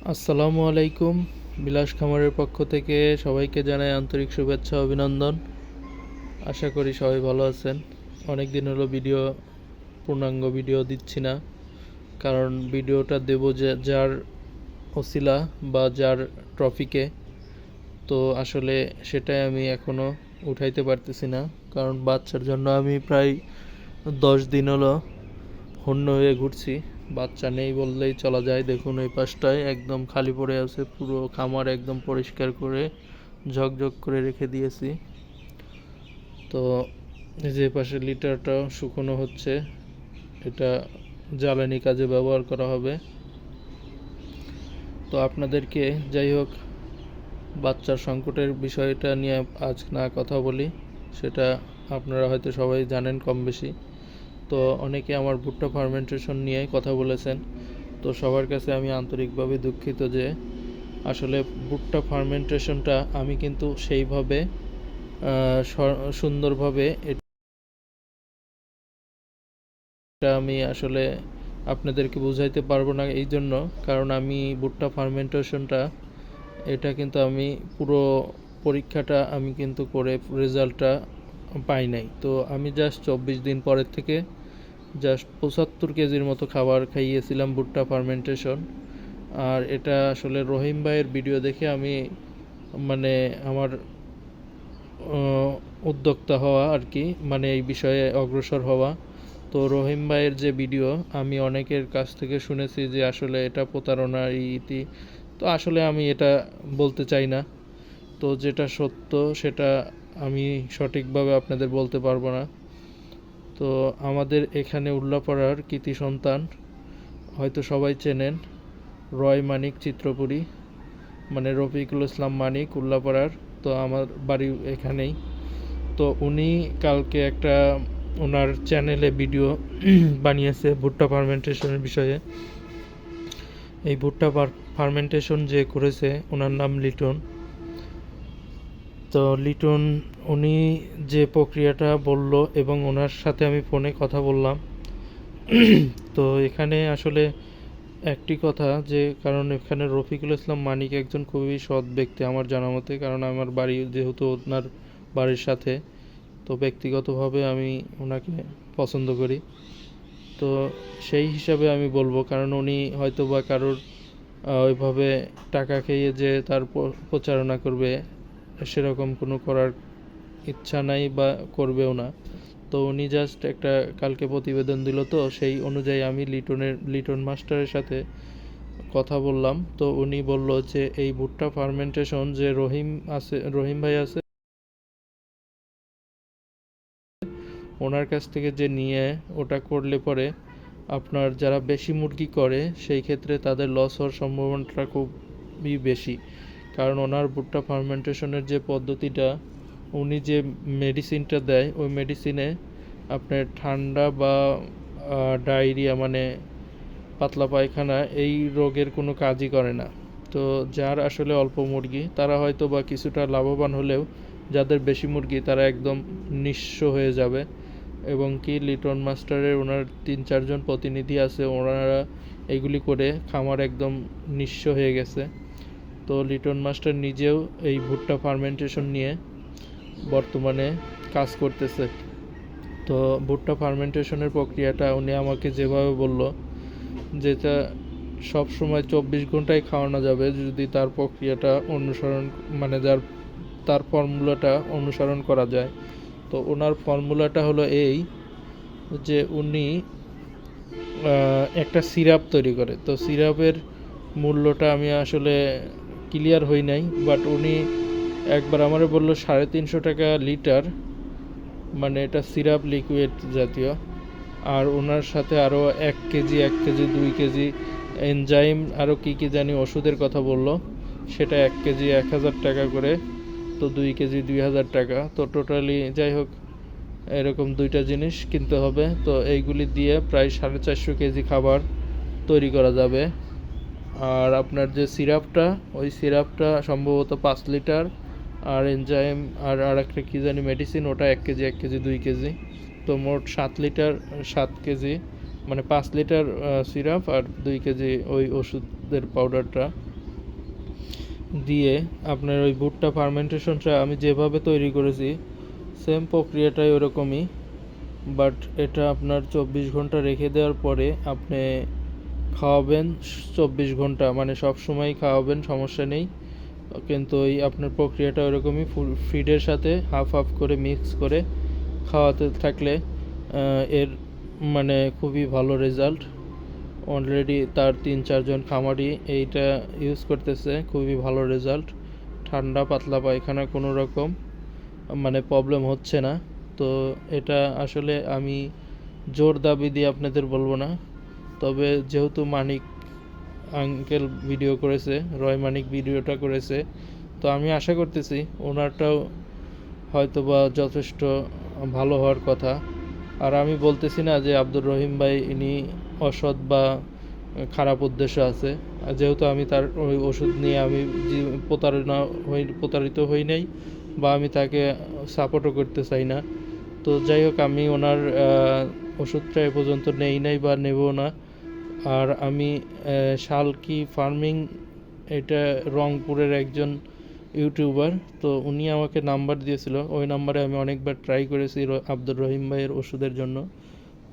আসসালামু আলাইকুম। বিলাস খামারের পক্ষ থেকে সবাইকে জানাই আন্তরিক শুভেচ্ছা ও অভিনন্দন। আশা করি সবাই ভালো আছেন। অনেক দিন হলো পূর্ণাঙ্গ ভিডিও দিচ্ছি না, কারণ ভিডিওটা দেব যার ওসিলা বা যার ট্রফিকে, তো আসলে সেটাই আমি এখনও উঠাইতে পারতেছি না। কারণ বাচ্চার জন্য আমি প্রায় 10 দিন হলো হন্য হয়ে ঘুরছি। বাচ্চা নেই বললেই চলা যায়। দেখুন এই পাশটায় একদম খালি পড়ে আছে, পুরো খামার একদম পরিষ্কার করে ঝকঝক করে রেখে দিয়েছি। তো যে পাশে লিটারটাও শুকনো হচ্ছে, এটা জ্বালানি কাজে ব্যবহার করা হবে। তো আপনাদেরকে যাই হোক বাচ্চার সংকটের বিষয়টা নিয়ে আজ না কথা বলি, সেটা আপনারা হয়তো সবাই জানেন কম বেশি। তো অনেকে আমার ভুট্টা ফার্মেন্টেশন নিয়ে কথা বলেছেন। তো সবার কাছে আমি আন্তরিকভাবে দুঃখিত যে আসলে ভুট্টা ফার্মেন্টেশনটা আমি কিন্তু সেইভাবে সুন্দরভাবে এটা আমি আসলে আপনাদেরকে বুঝাইতে পারবো না, এই জন্য কারণ আমি ভুট্টা ফার্মেন্টেশনটা এটা কিন্তু আমি পুরো পরীক্ষাটা আমি কিন্তু করে রেজাল্টটা পাই নাই। তো আমি জাস্ট 24 দিন পরের থেকে জাস্ট 75 কেজির মতো খাবার খাইয়েছিলাম ভুট্টা ফার্মেন্টেশন। আর এটা আসলে রহিম ভাইয়ের ভিডিও দেখে আমি মানে আমার উদ্যোক্তা হওয়া আর কি, মানে এই বিষয়ে অগ্রসর হওয়া। তো রহিম ভাইয়ের যে ভিডিও আমি অনেকের কাছ থেকে শুনেছি যে আসলে এটা প্রতারণার ইতি। তো আসলে আমি এটা বলতে চাই না। তো যেটা সত্য সেটা আমি সঠিকভাবে আপনাদের বলতে পারবো না। তো আমাদের এখানে উল্লাপাড়ার কৃতি সন্তান হয়তো সবাই চেনেন, রয় মানিক চিত্রপুরী, মানে রফিকুল ইসলাম মানিক উল্লাপাড়ার। তো আমার বাড়ি এখানেই। তো উনি কালকে একটা ওনার চ্যানেলে ভিডিও বানিয়েছে ভুট্টা ফার্মেন্টেশনের বিষয়ে। এই ভুট্টা ফার্মেন্টেশন যে করেছে ওনার নাম লিটন। তো লিটন উনি যে প্রক্রিয়াটা বলল এবং ওনার সাথে আমি ফোনে কথা বললাম। তো এখানে আসলে একটি কথা, যে কারণ এখানে রফিকুল ইসলাম মানিক একজন খুবই সৎ ব্যক্তি আমার জানা মতে, কারণ আমার বাড়ি যেহেতু ওনার বাড়ির সাথে, তো ব্যক্তিগতভাবে আমি ওনাকে পছন্দ করি। তো সেই হিসাবে আমি বলবো, কারণ উনি হয়তো বা কারোর ওইভাবে টাকা খেয়ে যে তার প্রচারণা করবে সেরকম কোনো করার ইচ্ছা নাই বা করবেও না। তো উনি জাস্ট একটা কালকে প্রতিবেদন দিল, তো সেই অনুযায়ী আমি লিটন মাস্টারের সাথে কথা বললাম। তো উনি বলল যে এই ভুট্টা ফার্মেন্টেশন যে রহিম ভাই আছে ওনার কাছ থেকে যে নিয়ে ওটা করলে পরে আপনার যারা বেশি মুরগি করে সেই ক্ষেত্রে তাদের লস হওয়ার সম্ভাবনাটা খুবই বেশি। কারণ ওনার ভুট্টা ফার্মেন্টেশনের যে পদ্ধতিটা, উনি যে মেডিসিনটা দেয় ওই মেডিসিনে আপনার ঠান্ডা বা ডায়রিয়া মানে পাতলা পায়খানা এই রোগের কোনো কাজই করে না। তো যার আসলে অল্প মুরগি তারা হয়তো বা কিছুটা লাভবান হলেও যাদের বেশি মুরগি তারা একদম নিঃস্ব হয়ে যাবে। এবং কি লিটন মাস্টারের ওনার 3-4 জন প্রতিনিধি আছে, ওনারা এইগুলি করে খামার একদম নিঃস্ব হয়ে গেছে। তো লিটন মাস্টার নিজেও এই ভুট্টা ফার্মেন্টেশন নিয়ে বর্তমানে কাজ করতেছে। তো ভুট্টা ফার্মেন্টেশনের প্রক্রিয়াটা উনি আমাকে যেভাবে বলল, যেটা সব সময় 24 ঘন্টায় খাওয়ানো যাবে যদি তার প্রক্রিয়াটা অনুসরণ মানে তার ফর্মুলাটা অনুসরণ করা যায়। তো ওনার ফর্মুলাটা হলো এই, যে উনি একটা সিরাপ তৈরি করে। তো সিরাপের মূল্যটা আমি আসলে ক্লিয়ার হই নাই, বাট উনি একবার আমারে বললো 350 টাকা লিটার, মানে এটা সিরাপ লিকুইড জাতীয়। আর ওনার সাথে আরও 1 কেজি 1 কেজি 2 কেজি এনজাইম আরও কী জানি ওষুধের কথা বললো, সেটা 1 কেজি 1000 টাকা করে। তো 2 কেজি 2000 টাকা। তো টোটালি যাই হোক এরকম 2টা জিনিস কিনতে হবে। তো এইগুলি দিয়ে প্রায় 450 কেজি খাবার তৈরি করা যাবে। আর আপনার যে সিরাপটা, ওই সিরাপটা সম্ভবত 5 লিটার। আর এনজাইম আর একটা কী জানি মেডিসিন, ওটা 1 কেজি 1 কেজি 2 কেজি। তো মোট 7 লিটার, 7 কেজি, মানে 5 লিটার সিরাপ আর 2 কেজি ওই ওষুধের পাউডারটা দিয়ে আপনার ওই ভুট্টা ফার্মেন্টেশনটা আমি যেভাবে তৈরি করেছি সেম প্রক্রিয়াটাই ওরকমই, বাট এটা আপনার 24 ঘন্টা রেখে দেওয়ার পরে আপনি খাওয়াবেন 24 ঘন্টা, মানে সব সময় খাওয়াবেন, সমস্যা নেই। কিন্তু ওই আপনার প্রক্রিয়াটা ওরকমই, ফিডের সাথে হাফ হাফ করে মিক্স করে খাওয়াতে থাকলে এর মানে খুবই ভালো রেজাল্ট। অলরেডি তার 3-4 জন খামারি এইটা ইউজ করতেছে, খুবই ভালো রেজাল্ট। ঠান্ডা পাতলা পায়খানা কোনো রকম মানে প্রবলেম হচ্ছে না। তো এটা আসলে আমি জোর দাবি দিয়ে আপনাদের বলবো না, তবে যেহেতু মানিক আঙ্কেল ভিডিও করেছে, রয় মানিক ভিডিওটা করেছে, তো আমি আশা করতেছি ওনারটাও হয়তোবা যথেষ্ট ভালো হওয়ার কথা। আর আমি বলতেছি না যে আব্দুর রহিম ভাই ইনি অসৎ বা খারাপ উদ্দেশ্য আছে, যেহেতু আমি তার ওই ওষুধ নিয়ে আমি প্রতারিত হই নাই বা আমি তাকে সাপোর্টও করতে চাই না। তো যাই হোক, আমি ওনার ওষুধটা এ পর্যন্ত নেই নাই বা নেব না। আর আমি শালকি ফার্মিং, এটা রংপুরের একজন ইউটিউবার, তো উনি আমাকে নাম্বার দিয়েছিল, ওই নাম্বারে আমি অনেকবার ট্রাই করেছি আব্দুর রহিম ভাইয়ের ওষুধের জন্য।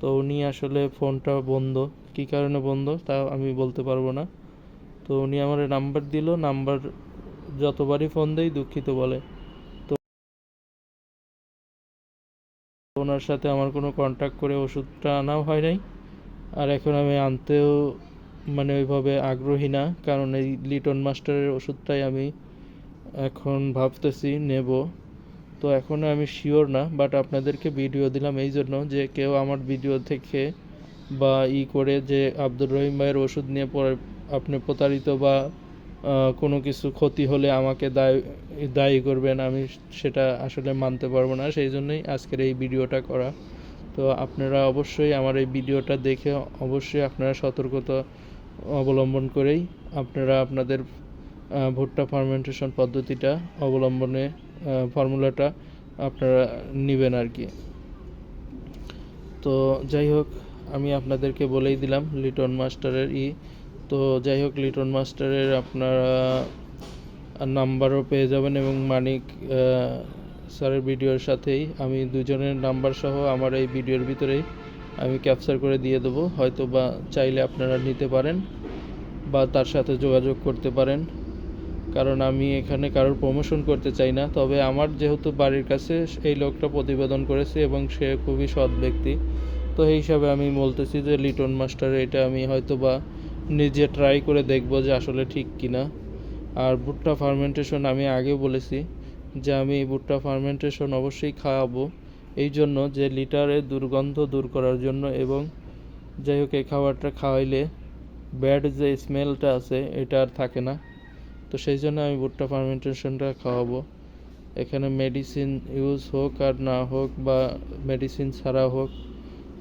তো উনি আসলে ফোনটা বন্ধ, কী কারণে বন্ধ তা আমি বলতে পারবো না। তো উনি আমার নাম্বার দিল, নাম্বার যতবারই ফোন দেই দুঃখিত বলে। তো ওনার সাথে আমার কোনো কন্ট্যাক্ট করে ওষুধটা আনাও হয় নাই, আর এখন আমি আনতেও মানে ওইভাবে আগ্রহী না, কারণ এই লিটন মাস্টারের ওষুধটাই আমি এখন ভাবতেছি নেব। তো এখনও আমি শিওর না, বাট আপনাদেরকে ভিডিও দিলাম এই জন্য যে কেউ আমার ভিডিও থেকে বা করে যে আব্দুর রহিম ভাইয়ের ওষুধ নিয়ে পরে আপনি প্রতারিত বা কোনো কিছু ক্ষতি হলে আমাকে দায়ী করবেন, আমি সেটা আসলে মানতে পারবো না। সেই জন্যই আজকের এই ভিডিওটা করা। তো আপনারা অবশ্যই আমার এই ভিডিওটা দেখে অবশ্যই আপনারা সতর্কতা অবলম্বন করেই আপনারা আপনাদের ভুট্টা ফার্মেন্টেশন পদ্ধতিটা অবলম্বনে ফর্মুলাটা আপনারা নেবেন আর কি। তো যাই হোক, আমি আপনাদেরকে বলেই দিলাম লিটন মাস্টারের তো যাই হোক, লিটন মাস্টারের আপনারা নাম্বারও পেয়ে যাবেন, এবং মানিক স্যারের ভিডিওর সাথেই আমি দুজনের নাম্বার সহ আমার এই ভিডিওর ভিতরেই আমি ক্যাপচার করে দিয়ে দেবো, হয়তো বা চাইলে আপনারা নিতে পারেন বা তার সাথে যোগাযোগ করতে পারেন। কারণ আমি এখানে কারোর প্রমোশন করতে চাই না, তবে আমার যেহেতু বাড়ির কাছে এই লোকটা প্রতিবেদন করেছে এবং সে খুবই সৎ ব্যক্তি, তো এই হিসাবে আমি বলতেছি যে লিটন মাস্টার এটা আমি হয়তো বা নিজে ট্রাই করে দেখব যে আসলে ঠিক কিনা। আর ভুট্টা ফার্মেন্টেশন আমি আগেও বলেছি যে আমি ভুট্টা ফার্মেন্টেশন অবশ্যই খাওয়াবো, এই জন্য যে লিটারের দুর্গন্ধ দূর করার জন্য, এবং যাই হোক এই খাবারটা খাওয়াইলে ব্যাড যে স্মেলটা আছে এটা আর থাকে না। তো সেই জন্য আমি ভুট্টা ফার্মেন্টেশনটা খাওয়াবো। এখানে মেডিসিন ইউজ হোক আর না হোক বা মেডিসিন ছাড়া হোক,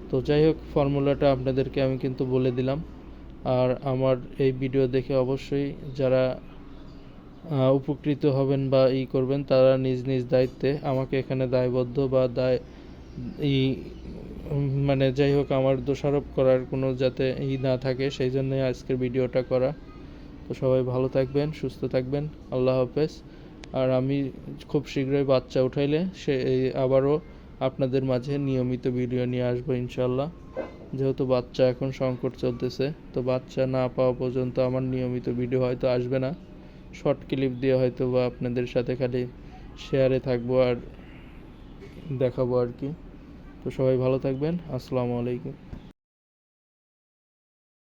তো যাই হোক ফর্মুলাটা আপনাদেরকে আমি কিন্তু বলে দিলাম। আর আমার এই ভিডিও দেখে অবশ্যই যারা উপকৃত হবেন বা করবেন তারা নিজ নিজ দায়িত্বে, আমাকে এখানে দায়বদ্ধ বা মানে যাই হোক আমার দোষারোপ করার কোনো যাতে না থাকে, সেই জন্যই আজকের ভিডিওটা করা। তো সবাই ভালো থাকবেন, সুস্থ থাকবেন, আল্লাহ হাফেজ। আর আমি খুব শীঘ্রই বাচ্চা উঠাইলে আবারও আপনাদের মাঝে নিয়মিত ভিডিও নিয়ে আসবো ইনশাল্লাহ। যেহেতু বাচ্চা এখন সংকট চলতেছে, তো বাচ্চা না পাওয়া পর্যন্ত আমার নিয়মিত ভিডিও হয়তো আসবে না, শর্ট ক্লিপ দিয়ে হয়তো বা আপনাদের সাথে খালি শেয়ারে থাকবো আর দেখাবো আর কি। তো সবাই ভালো থাকবেন, আসসালামু আলাইকুম।